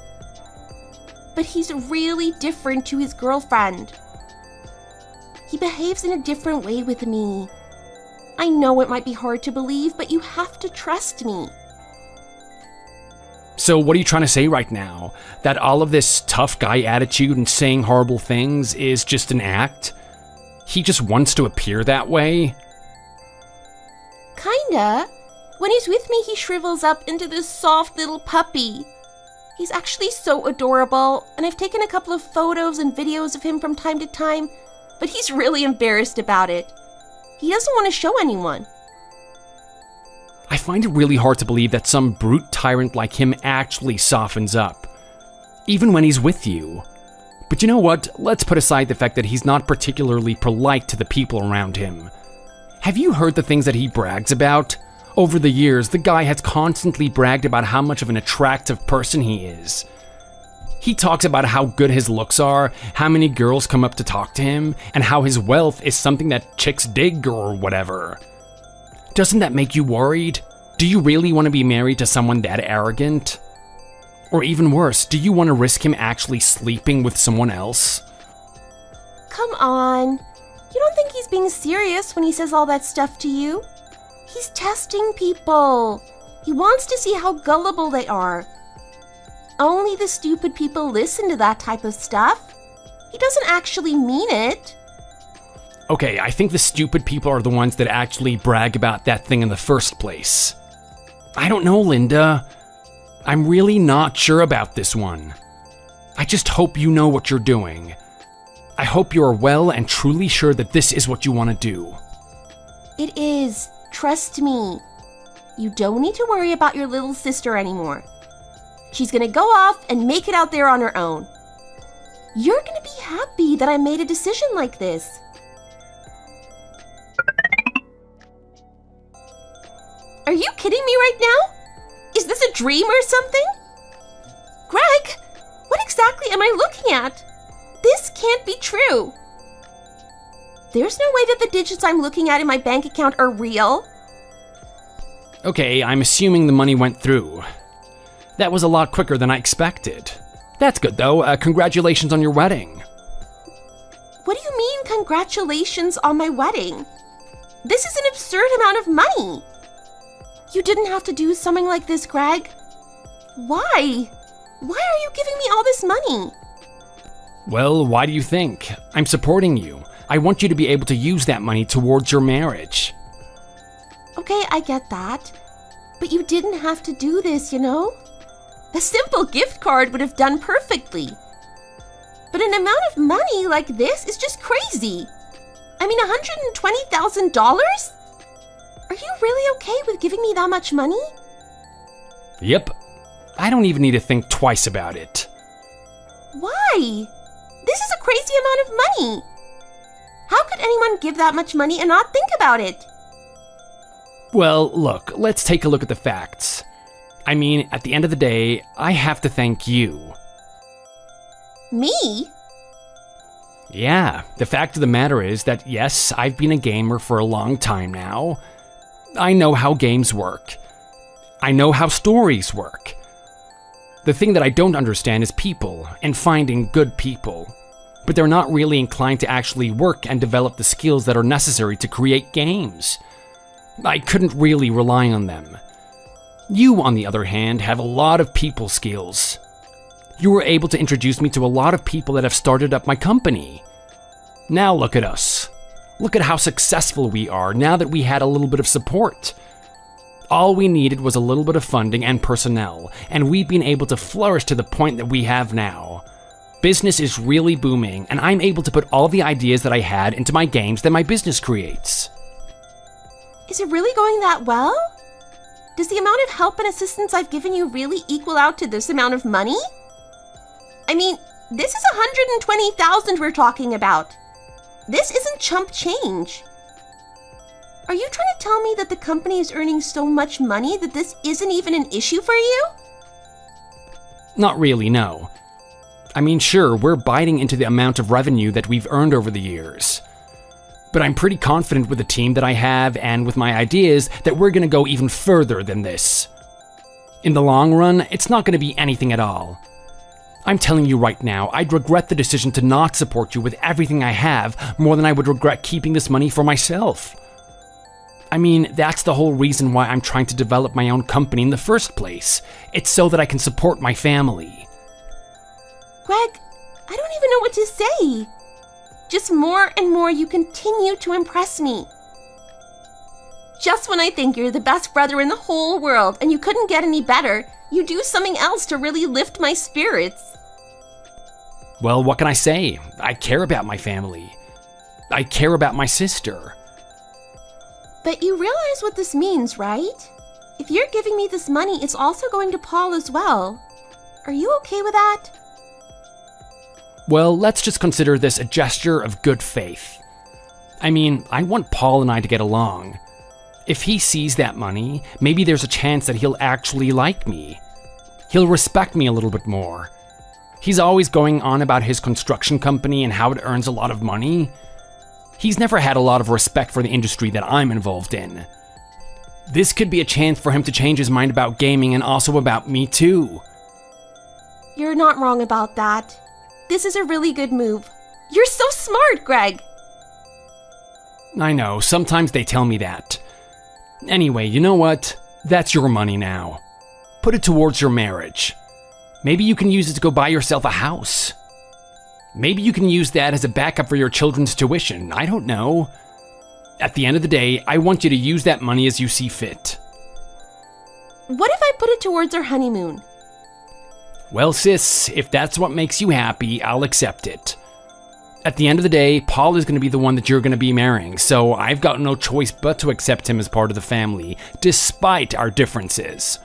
But he's really different to his girlfriend. He behaves in a different way with me. I know it might be hard to believe, but you have to trust me. So what are you trying to say right now? That all of this tough guy attitude and saying horrible things is just an act? He just wants to appear that way? Kinda. When he's with me, he shrivels up into this soft little puppy. He's actually so adorable, and I've taken a couple of photos and videos of him from time to time, but he's really embarrassed about it. He doesn't want to show anyone. I find it really hard to believe that some brute tyrant like him actually softens up, even when he's with you. But you know what? Let's put aside the fact that he's not particularly polite to the people around him. Have you heard the things that he brags about? Over the years, the guy has constantly bragged about how much of an attractive person he is. He talks about how good his looks are, how many girls come up to talk to him, and how his wealth is something that chicks dig or whatever. Doesn't that make you worried? Do you really want to be married to someone that arrogant? Or even worse, do you want to risk him actually sleeping with someone else? Come on. You don't think he's being serious when he says all that stuff to you? He's testing people. He wants to see how gullible they are. Only the stupid people listen to that type of stuff. He doesn't actually mean it. Okay, I think the stupid people are the ones that actually brag about that thing in the first place. I don't know, Linda. I'm really not sure about this one. I just hope you know what you're doing. I hope you're well and truly sure that this is what you want to do. It is. Trust me. You don't need to worry about your little sister anymore. She's gonna go off and make it out there on her own. You're gonna be happy that I made a decision like this. Are you kidding me right now? Is this a dream or something? Greg, what exactly am I looking at? This can't be true. There's no way that the digits I'm looking at in my bank account are real. Okay, I'm assuming the money went through. That was a lot quicker than I expected. That's good though, congratulations on your wedding. What do you mean, congratulations on my wedding? This is an absurd amount of money. You didn't have to do something like this, Greg. Why? Why are you giving me all this money? Well, why do you think? I'm supporting you. I want you to be able to use that money towards your marriage. Okay, I get that. But you didn't have to do this, you know? A simple gift card would have done perfectly. But an amount of money like this is just crazy. I mean, $120,000? Are you really okay with giving me that much money? Yep. I don't even need to think twice about it. Why? This is a crazy amount of money. How could anyone give that much money and not think about it? Well, look, let's take a look at the facts. I mean, at the end of the day, I have to thank you. Me? Yeah, the fact of the matter is that yes, I've been a gamer for a long time now. I know how games work. I know how stories work. The thing that I don't understand is people and finding good people. But they're not really inclined to actually work and develop the skills that are necessary to create games. I couldn't really rely on them. You, on the other hand, have a lot of people skills. You were able to introduce me to a lot of people that have started up my company. Now look at us. Look at how successful we are now that we had a little bit of support. All we needed was a little bit of funding and personnel, and we've been able to flourish to the point that we have now. Business is really booming, and I'm able to put all the ideas that I had into my games that my business creates. Is it really going that well? Does the amount of help and assistance I've given you really equal out to this amount of money? I mean, this is 120,000 we're talking about. This isn't chump change. Are you trying to tell me that the company is earning so much money that this isn't even an issue for you? Not really, no. I mean, sure, we're biting into the amount of revenue that we've earned over the years. But I'm pretty confident with the team that I have and with my ideas that we're gonna go even further than this. In the long run, it's not gonna be anything at all. I'm telling you right now, I'd regret the decision to not support you with everything I have more than I would regret keeping this money for myself. I mean, that's the whole reason why I'm trying to develop my own company in the first place. It's so that I can support my family. Greg, I don't even know what to say. Just more and more you continue to impress me. Just when I think you're the best brother in the whole world and you couldn't get any better, you do something else to really lift my spirits. Well, what can I say? I care about my family. I care about my sister. But you realize what this means, right? If you're giving me this money, it's also going to Paul as well. Are you okay with that? Well, let's just consider this a gesture of good faith. I mean, I want Paul and I to get along. If he sees that money, maybe there's a chance that he'll actually like me. He'll respect me a little bit more. He's always going on about his construction company and how it earns a lot of money. He's never had a lot of respect for the industry that I'm involved in. This could be a chance for him to change his mind about gaming and also about me too. You're not wrong about that. This is a really good move. You're so smart, Greg. I know, sometimes they tell me that. Anyway, you know what? That's your money now. Put it towards your marriage. Maybe you can use it to go buy yourself a house. Maybe you can use that as a backup for your children's tuition. I don't know. At the end of the day, I want you to use that money as you see fit. What if I put it towards our honeymoon? Well, sis, if that's what makes you happy, I'll accept it. At the end of the day, Paul is going to be the one that you're going to be marrying, so I've got no choice but to accept him as part of the family, despite our differences.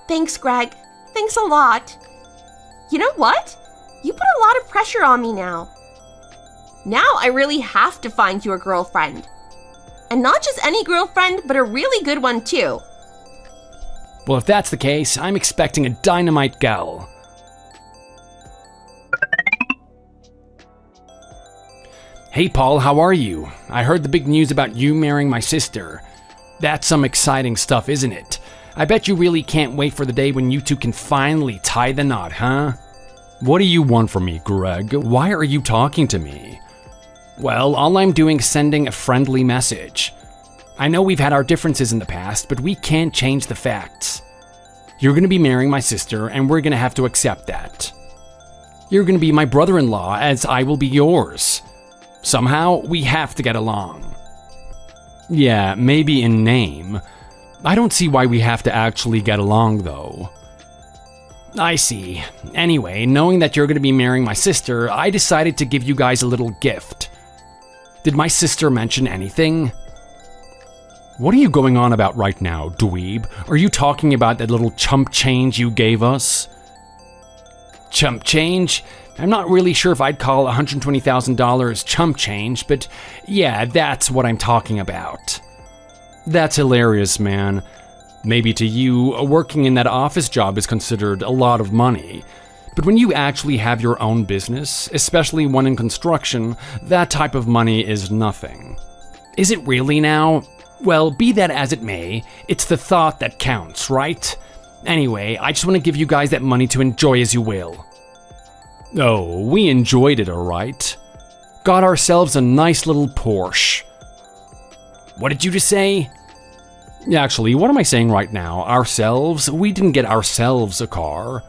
Thanks, Greg. Thanks a lot. You know what? You put a lot of pressure on me now. Now I really have to find you a girlfriend. And not just any girlfriend, but a really good one too. Well, if that's the case, I'm expecting a dynamite gal. Hey Paul, how are you? I heard the big news about you marrying my sister. That's some exciting stuff, isn't it? I bet you really can't wait for the day when you two can finally tie the knot, huh? What do you want from me, Greg? Why are you talking to me? Well, all I'm doing is sending a friendly message. I know we've had our differences in the past, but we can't change the facts. You're gonna be marrying my sister, and we're gonna have to accept that. You're gonna be my brother-in-law, as I will be yours. Somehow, we have to get along. Yeah, maybe in name. I don't see why we have to actually get along, though. I see. Anyway, knowing that you're going to be marrying my sister, I decided to give you guys a little gift. Did my sister mention anything? What are you going on about right now, dweeb? Are you talking about that little chump change you gave us? Chump change? I'm not really sure if I'd call $120,000 chump change, but yeah, that's what I'm talking about. That's hilarious, man. Maybe to you, working in that office job is considered a lot of money. But when you actually have your own business, especially one in construction, that type of money is nothing. Is it really now? Well, be that as it may, it's the thought that counts, right? Anyway, I just want to give you guys that money to enjoy as you will. Oh, we enjoyed it, alright. Got ourselves a nice little Porsche. What did you just say? Actually, what am I saying right now? Ourselves? We didn't get ourselves a car.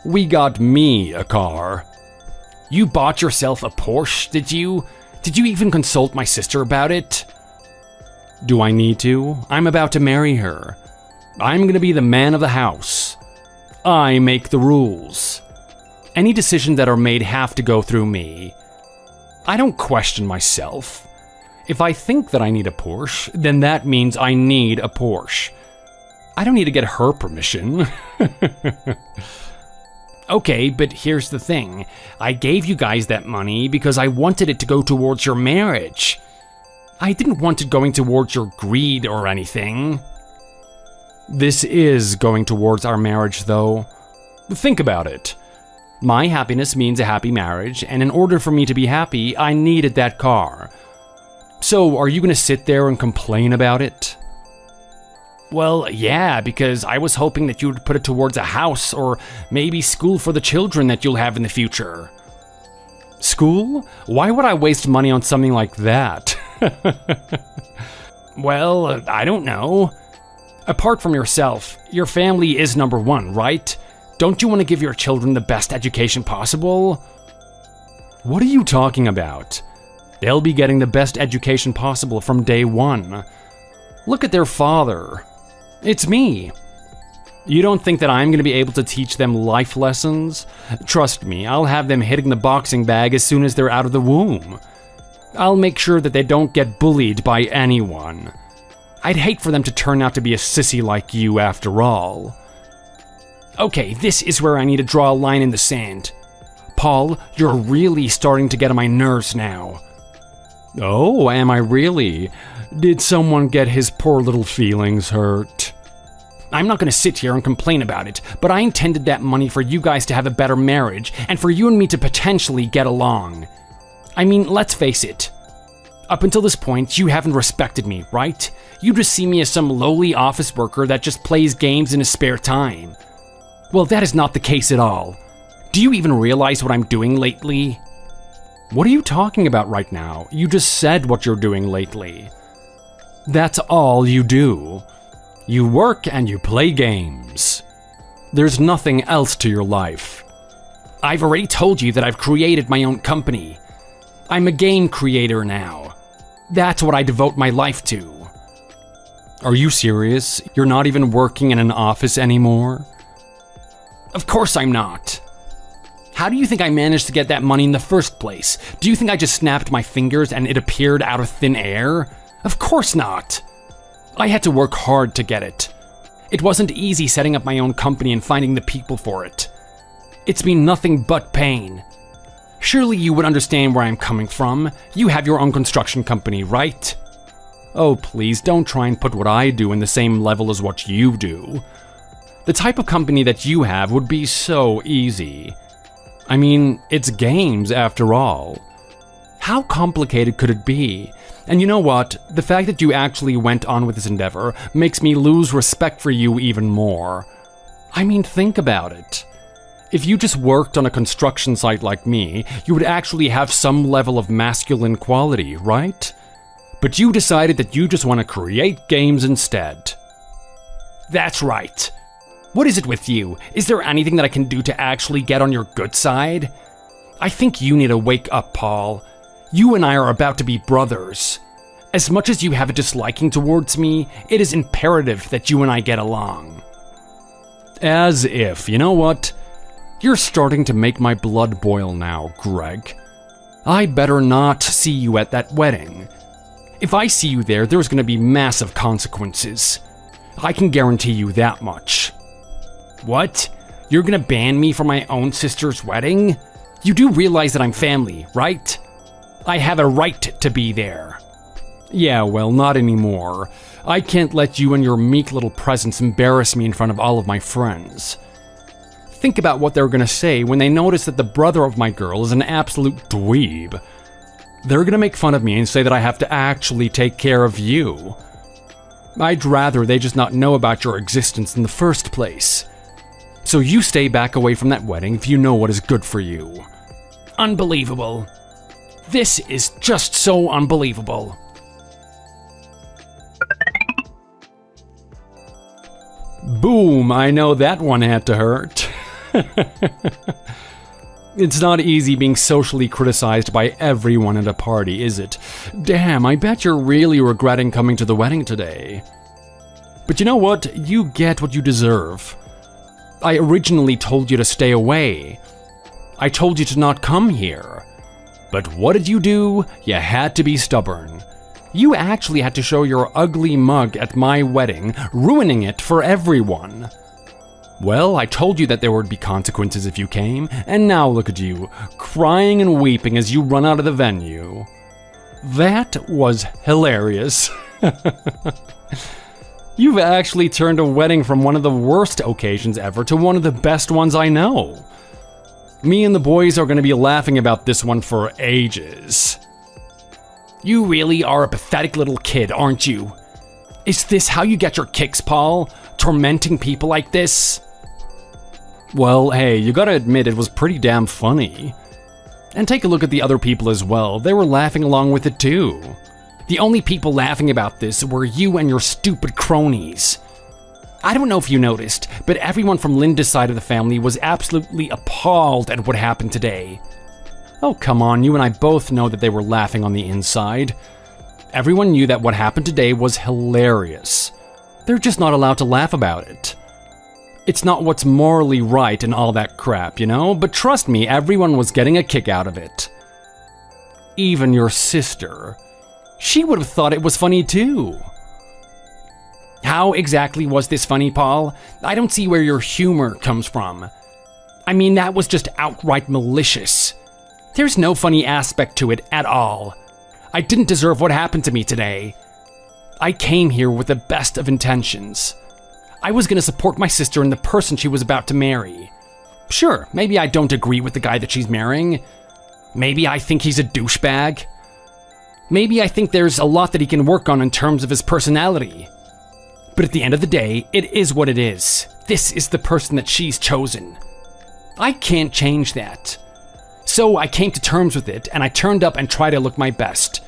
We got me a car. You bought yourself a Porsche, did you? Did you even consult my sister about it? Do I need to? I'm about to marry her. I'm gonna be the man of the house. I make the rules. Any decisions that are made have to go through me. I don't question myself. If I think that I need a Porsche, then that means I need a Porsche. I don't need to get her permission. Okay, but here's the thing. I gave you guys that money because I wanted it to go towards your marriage. I didn't want it going towards your greed or anything. This is going towards our marriage, though. Think about it. My happiness means a happy marriage, and in order for me to be happy, I needed that car. So, are you gonna sit there and complain about it? Well, yeah, because I was hoping that you would put it towards a house or maybe school for the children that you'll have in the future. School? Why would I waste money on something like that? Well, I don't know. Apart from yourself, your family is number one, right? Don't you want to give your children the best education possible? What are you talking about? They'll be getting the best education possible from day one. Look at their father. It's me. You don't think that I'm going to be able to teach them life lessons? Trust me, I'll have them hitting the boxing bag as soon as they're out of the womb. I'll make sure that they don't get bullied by anyone. I'd hate for them to turn out to be a sissy like you after all. Okay, this is where I need to draw a line in the sand. Paul, you're really starting to get on my nerves now. Oh, am I really? Did someone get his poor little feelings hurt? I'm not going to sit here and complain about it, but I intended that money for you guys to have a better marriage and for you and me to potentially get along. I mean, let's face it. Up until this point, you haven't respected me, right? You just see me as some lowly office worker that just plays games in his spare time. Well, that is not the case at all. Do you even realize what I'm doing lately? What are you talking about right now? You just said what you're doing lately. That's all you do. You work and you play games. There's nothing else to your life. I've already told you that I've created my own company. I'm a game creator now. That's what I devote my life to. Are you serious? You're not even working in an office anymore? Of course I'm not. How do you think I managed to get that money in the first place? Do you think I just snapped my fingers and it appeared out of thin air? Of course not. I had to work hard to get it. It wasn't easy setting up my own company and finding the people for it. It's been nothing but pain. Surely you would understand where I'm coming from. You have your own construction company, right? Oh, please don't try and put what I do in the same level as what you do. The type of company that you have would be so easy. I mean, it's games after all. How complicated could it be? And you know what? The fact that you actually went on with this endeavor makes me lose respect for you even more. I mean, think about it. If you just worked on a construction site like me, you would actually have some level of masculine quality, right? But you decided that you just want to create games instead. That's right. What is it with you? Is there anything that I can do to actually get on your good side? I think you need to wake up, Paul. You and I are about to be brothers. As much as you have a disliking towards me, it is imperative that you and I get along. As if, you know what? You're starting to make my blood boil now, Greg. I better not see you at that wedding. If I see you there, there's going to be massive consequences. I can guarantee you that much. What? You're gonna ban me from my own sister's wedding? You do realize that I'm family, right? I have a right to be there. Yeah, well, not anymore. I can't let you and your meek little presence embarrass me in front of all of my friends. Think about what they're gonna say when they notice that the brother of my girl is an absolute dweeb. They're gonna make fun of me and say that I have to actually take care of you. I'd rather they just not know about your existence in the first place. So you stay back away from that wedding if you know what is good for you. Unbelievable. This is just so unbelievable. Boom, I know that one had to hurt. It's not easy being socially criticized by everyone at a party, is it? Damn, I bet you're really regretting coming to the wedding today. But you know what? You get what you deserve. I originally told you to stay away. I told you to not come here. But what did you do? You had to be stubborn. You actually had to show your ugly mug at my wedding, ruining it for everyone. Well, I told you that there would be consequences if you came, and now look at you, crying and weeping as you run out of the venue. That was hilarious. You've actually turned a wedding from one of the worst occasions ever to one of the best ones I know. Me and the boys are going to be laughing about this one for ages. You really are a pathetic little kid, aren't you? Is this how you get your kicks, Paul? Tormenting people like this? Well, hey, you gotta admit it was pretty damn funny. And take a look at the other people as well. They were laughing along with it too. The only people laughing about this were you and your stupid cronies. I don't know if you noticed, but everyone from Linda's side of the family was absolutely appalled at what happened today. Oh, come on, you and I both know that they were laughing on the inside. Everyone knew that what happened today was hilarious. They're just not allowed to laugh about it. It's not what's morally right and all that crap, you know? But trust me, everyone was getting a kick out of it. Even your sister. She would have thought it was funny too. How exactly was this funny, Paul? I don't see where your humor comes from. I mean, that was just outright malicious. There's no funny aspect to it at all. I didn't deserve what happened to me today. I came here with the best of intentions. I was going to support my sister and the person she was about to marry. Sure, maybe I don't agree with the guy that she's marrying. Maybe I think he's a douchebag. Maybe I think there's a lot that he can work on in terms of his personality. But at the end of the day, it is what it is. This is the person that she's chosen. I can't change that. So I came to terms with it, and I turned up and tried to look my best.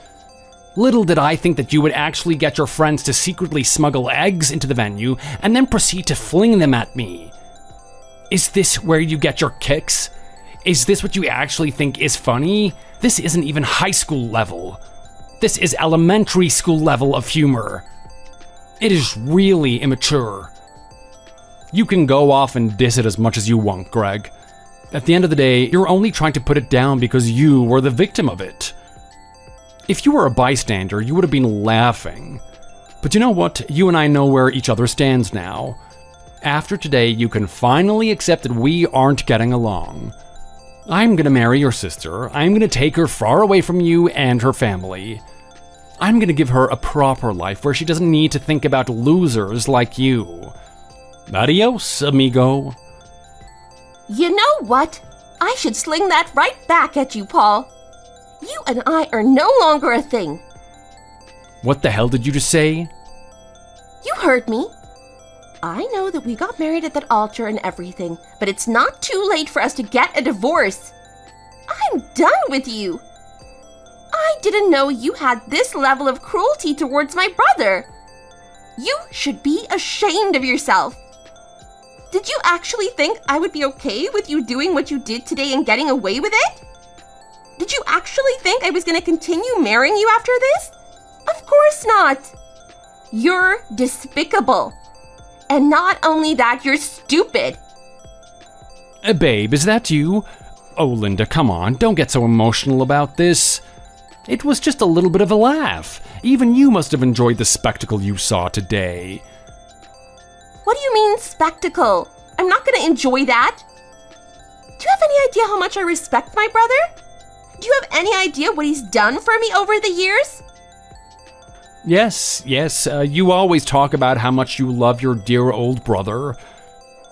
Little did I think that you would actually get your friends to secretly smuggle eggs into the venue and then proceed to fling them at me. Is this where you get your kicks? Is this what you actually think is funny? This isn't even high school level. This is elementary school level of humor. It is really immature. You can go off and diss it as much as you want, Greg. At the end of the day, you're only trying to put it down because you were the victim of it. If you were a bystander, you would have been laughing. But you know what? You and I know where each other stands now. After today, you can finally accept that we aren't getting along. I'm gonna marry your sister. I'm gonna take her far away from you and her family. I'm gonna give her a proper life where she doesn't need to think about losers like you. Adios, amigo. You know what? I should sling that right back at you, Paul. You and I are no longer a thing. What the hell did you just say? You heard me. I know that we got married at that altar and everything, but it's not too late for us to get a divorce. I'm done with you. I didn't know you had this level of cruelty towards my brother. You should be ashamed of yourself. Did you actually think I would be okay with you doing what you did today and getting away with it? Did you actually think I was going to continue marrying you after this? Of course not. You're despicable. And not only that, you're stupid. Babe, is that you? Oh, Linda, come on, don't get so emotional about this. It was just a little bit of a laugh. Even you must have enjoyed the spectacle you saw today. What do you mean, spectacle? I'm not going to enjoy that. Do you have any idea how much I respect my brother? Do you have any idea what he's done for me over the years? Yes, you always talk about how much you love your dear old brother.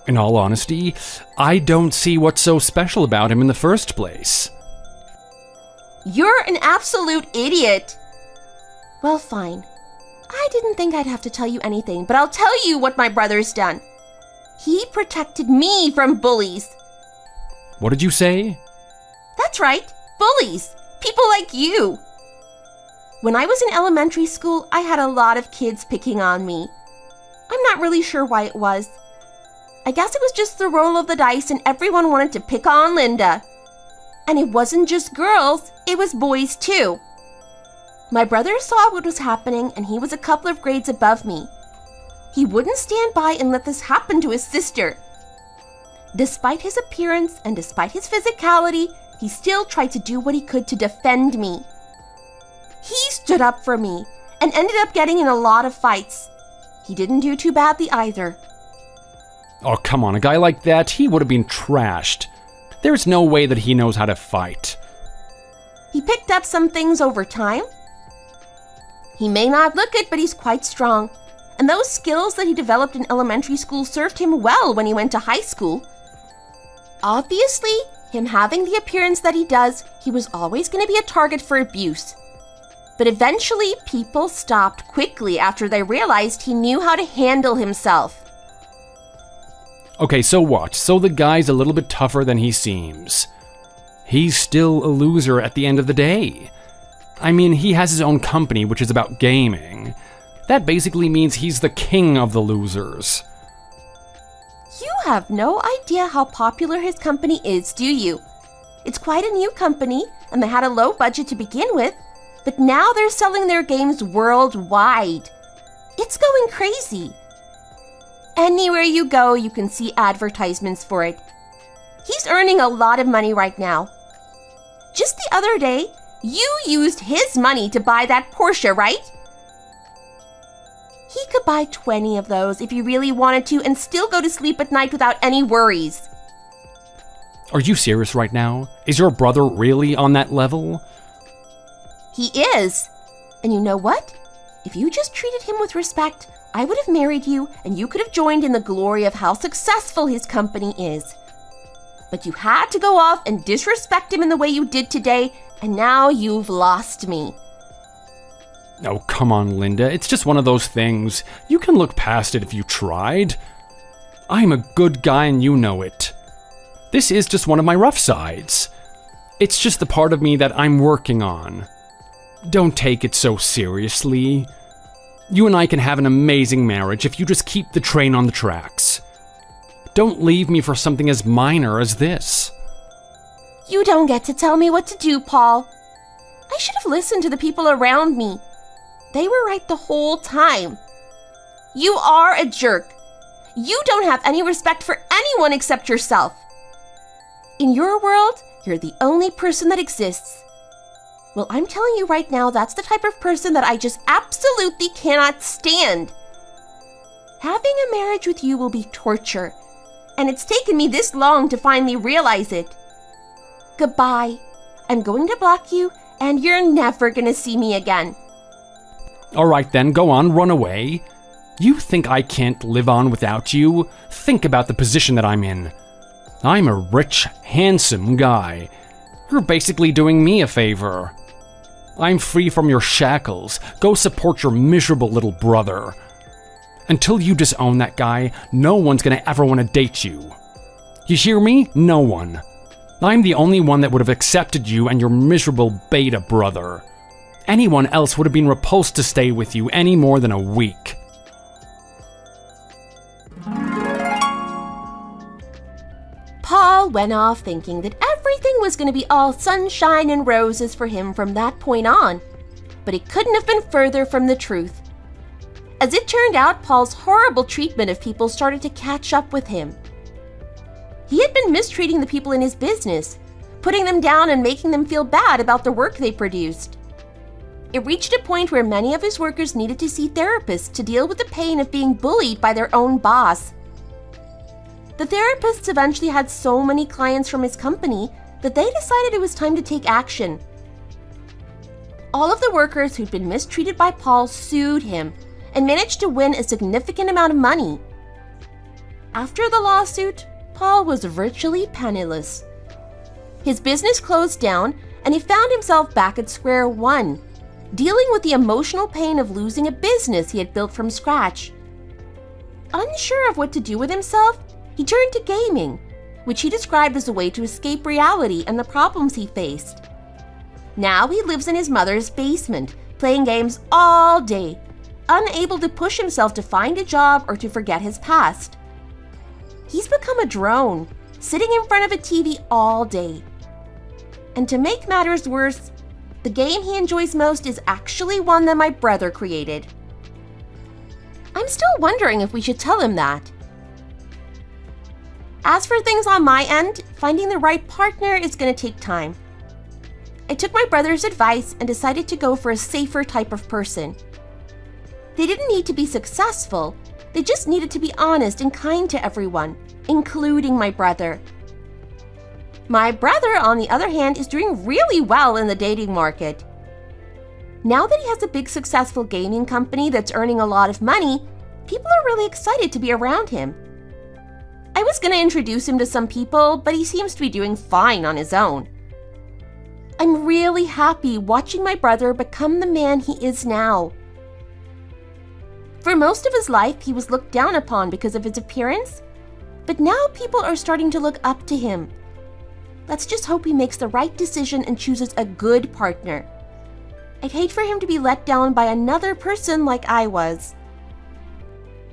In all honesty, I don't see what's so special about him in the first place. You're an absolute idiot. Well, fine. I didn't think I'd have to tell you anything, but I'll tell you what my brother's done. He protected me from bullies. What did you say? That's right, bullies. People like you. When I was in elementary school, I had a lot of kids picking on me. I'm not really sure why it was. I guess it was just the roll of the dice and everyone wanted to pick on Linda. And it wasn't just girls, it was boys too. My brother saw what was happening and he was a couple of grades above me. He wouldn't stand by and let this happen to his sister. Despite his appearance and despite his physicality, he still tried to do what he could to defend me. He stood up for me and ended up getting in a lot of fights. He didn't do too badly either. Oh, come on, a guy like that, he would have been trashed. There's no way that he knows how to fight. He picked up some things over time. He may not look it, but he's quite strong. And those skills that he developed in elementary school served him well when he went to high school. Obviously, him having the appearance that he does, he was always going to be a target for abuse. But eventually, people stopped quickly after they realized he knew how to handle himself. Okay, so what? So the guy's a little bit tougher than he seems. He's still a loser at the end of the day. I mean, he has his own company, which is about gaming. That basically means he's the king of the losers. You have no idea how popular his company is, do you? It's quite a new company, and they had a low budget to begin with, but now they're selling their games worldwide. It's going crazy. Anywhere you go, you can see advertisements for it. He's earning a lot of money right now. Just the other day, you used his money to buy that Porsche, right? He could buy 20 of those if he really wanted to and still go to sleep at night without any worries. Are you serious right now? Is your brother really on that level? He is. And you know what? If you just treated him with respect, I would have married you and you could have joined in the glory of how successful his company is. But you had to go off and disrespect him in the way you did today, and now you've lost me. Oh, come on, Linda. It's just one of those things. You can look past it if you tried. I'm a good guy and you know it. This is just one of my rough sides. It's just the part of me that I'm working on. Don't take it so seriously. You and I can have an amazing marriage if you just keep the train on the tracks. Don't leave me for something as minor as this. You don't get to tell me what to do, Paul. I should have listened to the people around me. They were right the whole time. You are a jerk. You don't have any respect for anyone except yourself. In your world, you're the only person that exists. Well, I'm telling you right now, that's the type of person that I just absolutely cannot stand. Having a marriage with you will be torture, and it's taken me this long to finally realize it. Goodbye. I'm going to block you, and you're never gonna see me again. Alright then, go on, run away. You think I can't live on without you? Think about the position that I'm in. I'm a rich, handsome guy. You're basically doing me a favor. I'm free from your shackles. Go support your miserable little brother. Until you disown that guy, no one's gonna ever want to date you. You hear me? No one. I'm the only one that would have accepted you and your miserable beta brother. Anyone else would have been repulsed to stay with you any more than a week. Paul went off thinking that everything was going to be all sunshine and roses for him from that point on, but it couldn't have been further from the truth. As it turned out, Paul's horrible treatment of people started to catch up with him. He had been mistreating the people in his business, putting them down and making them feel bad about the work they produced. It reached a point where many of his workers needed to see therapists to deal with the pain of being bullied by their own boss. The therapists eventually had so many clients from his company that they decided it was time to take action. All of the workers who'd been mistreated by Paul sued him and managed to win a significant amount of money. After the lawsuit, Paul was virtually penniless. His business closed down and he found himself back at square one, dealing with the emotional pain of losing a business he had built from scratch. Unsure of what to do with himself, he turned to gaming, which he described as a way to escape reality and the problems he faced. Now he lives in his mother's basement, playing games all day, unable to push himself to find a job or to forget his past. He's become a drone, sitting in front of a TV all day. And to make matters worse, the game he enjoys most is actually one that my brother created. I'm still wondering if we should tell him that. As for things on my end, finding the right partner is going to take time. I took my brother's advice and decided to go for a safer type of person. They didn't need to be successful, they just needed to be honest and kind to everyone, including my brother. My brother, on the other hand, is doing really well in the dating market. Now that he has a big successful gaming company that's earning a lot of money, people are really excited to be around him. I was going to introduce him to some people, but he seems to be doing fine on his own. I'm really happy watching my brother become the man he is now. For most of his life, he was looked down upon because of his appearance, but now people are starting to look up to him. Let's just hope he makes the right decision and chooses a good partner. I'd hate for him to be let down by another person like I was.